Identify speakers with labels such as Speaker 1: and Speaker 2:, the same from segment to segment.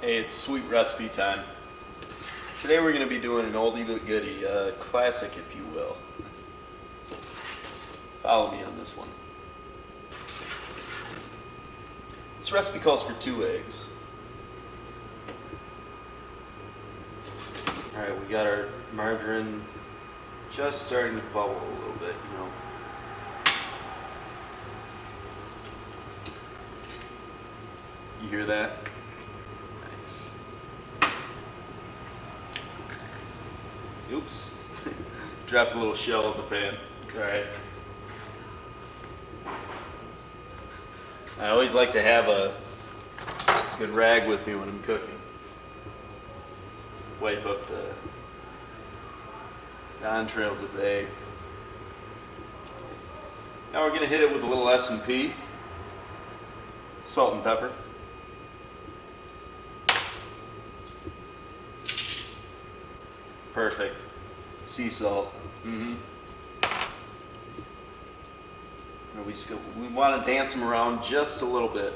Speaker 1: Hey, it's sweet recipe time. Today we're going to be doing an oldie but goodie, a classic if you will. Follow me on this one. This recipe calls for 2 eggs. Alright, we got our margarine just starting to bubble a little bit, you know. You hear that? Nice. Oops. Dropped a little shell in the pan. It's alright. I always like to have a good rag with me when I'm cooking. Wipe up the entrails of the egg. Now we're going to hit it with a little S&P, salt and pepper. Perfect. Sea salt. We want to dance them around just a little bit,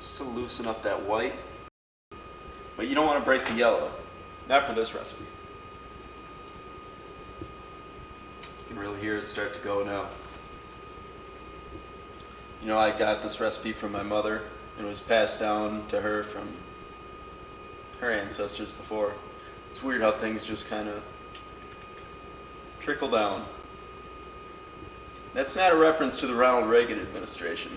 Speaker 1: just to loosen up that white. But you don't want to break the yellow. Not for this recipe. You can really hear it start to go now. You know, I got this recipe from my mother. It was passed down to her from her ancestors before. It's weird how things just kind of trickle down. That's not a reference to the Ronald Reagan administration.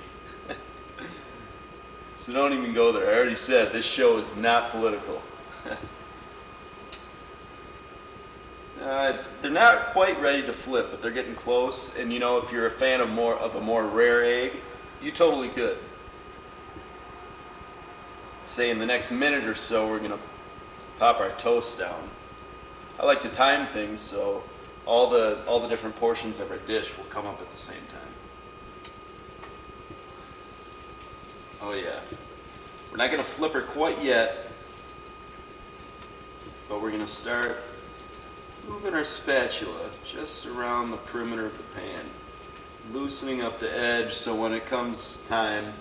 Speaker 1: So don't even go there. I already said this show is not political. They're not quite ready to flip, but they're getting close. And you know, if you're a fan of a more rare egg, you totally could. Say in the next minute or so, we're gonna pop our toast down. I like to time things so all the different portions of our dish will come up at the same time. Oh yeah. We're not going to flip her quite yet, but we're going to start moving our spatula just around the perimeter of the pan, loosening up the edge so when it comes time,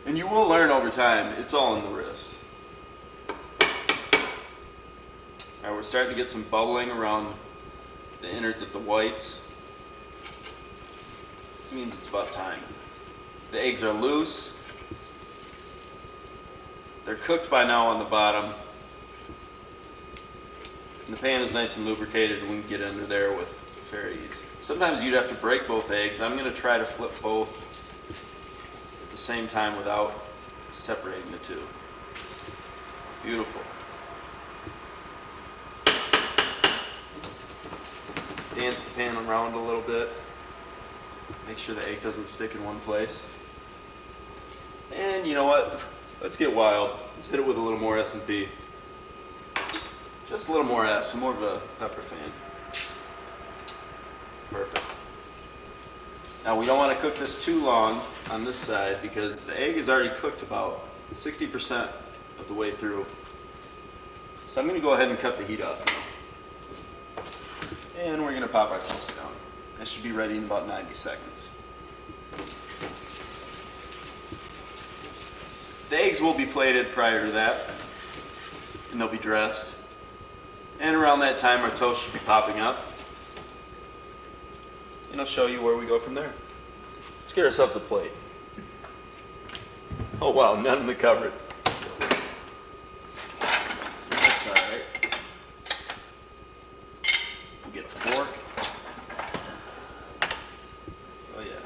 Speaker 1: and you will learn over time, it's all in the wrist. Alright, we're starting to get some bubbling around the innards of the whites. It means it's about time. The eggs are loose. They're cooked by now on the bottom. And the pan is nice and lubricated and we can get under there with fair ease. Sometimes you'd have to break both eggs. I'm going to try to flip both at the same time without separating the two. Beautiful. Dance the pan around a little bit. Make sure the egg doesn't stick in one place. And you know what? Let's get wild. Let's hit it with a little more S&P. Just a little more S. I'm more of a pepper fan. Perfect. Now we don't want to cook this too long on this side because the egg is already cooked about 60% of the way through. So I'm going to go ahead and cut the heat off now. And we're going to pop our toast down. That should be ready in about 90 seconds. The eggs will be plated prior to that, and they'll be dressed. And around that time, our toast should be popping up. And I'll show you where we go from there. Let's get ourselves a plate. Oh wow, none in the cupboard. That's alright. We'll get a fork. Oh yeah.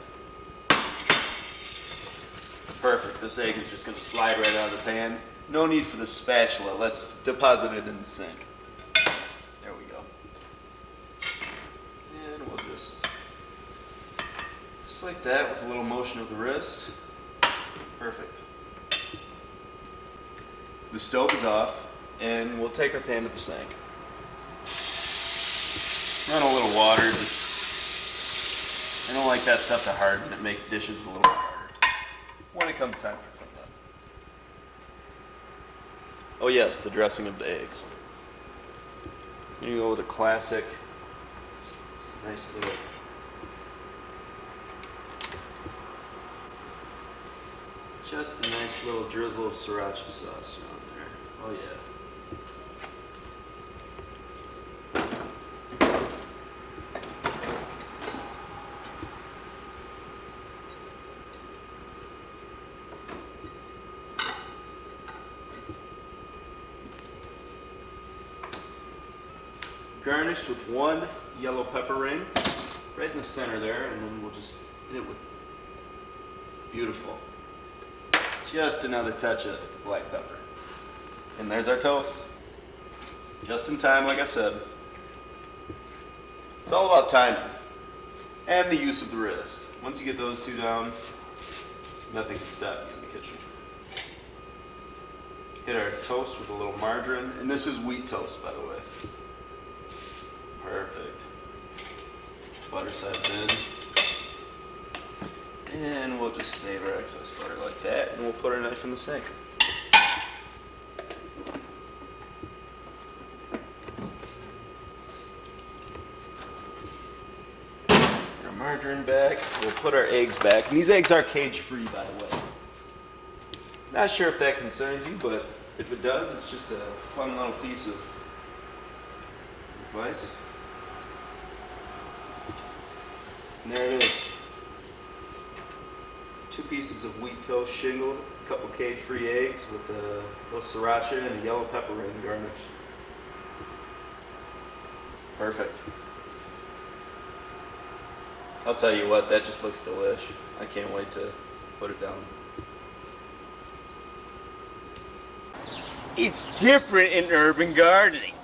Speaker 1: Perfect. This egg is just going to slide right out of the pan. No need for the spatula. Let's deposit it in the sink. There we go. And we'll just like that with a little motion of the wrist. Perfect. The stove is off, and we'll take our pan to the sink. Run a little water. I don't like that stuff to harden. It makes dishes a little harder when it comes time for cleanup. Oh yes, the dressing of the eggs. You go with a classic, nice little Just a nice little drizzle of sriracha sauce around there. Oh yeah. Garnished with one yellow pepper ring, right in the center there, and then we'll just hit it with beautiful. Just another touch of black pepper. And there's our toast. Just in time, like I said. It's all about timing and the use of the wrist. Once you get those two down, nothing can stop you in the kitchen. Hit our toast with a little margarine, and this is wheat toast, by the way. Perfect. Butter sides in. And we'll just save our excess butter like that, and we'll put our knife in the sink. Our margarine back, we'll put our eggs back. And these eggs are cage-free, by the way. Not sure if that concerns you, but if it does, it's just a fun little piece of advice. And there it is. 2 pieces of wheat toast shingled, a couple cage-free eggs with a little sriracha and a yellow pepper ring garnish. Perfect. I'll tell you what, that just looks delish. I can't wait to put it down.
Speaker 2: It's different in urban gardening.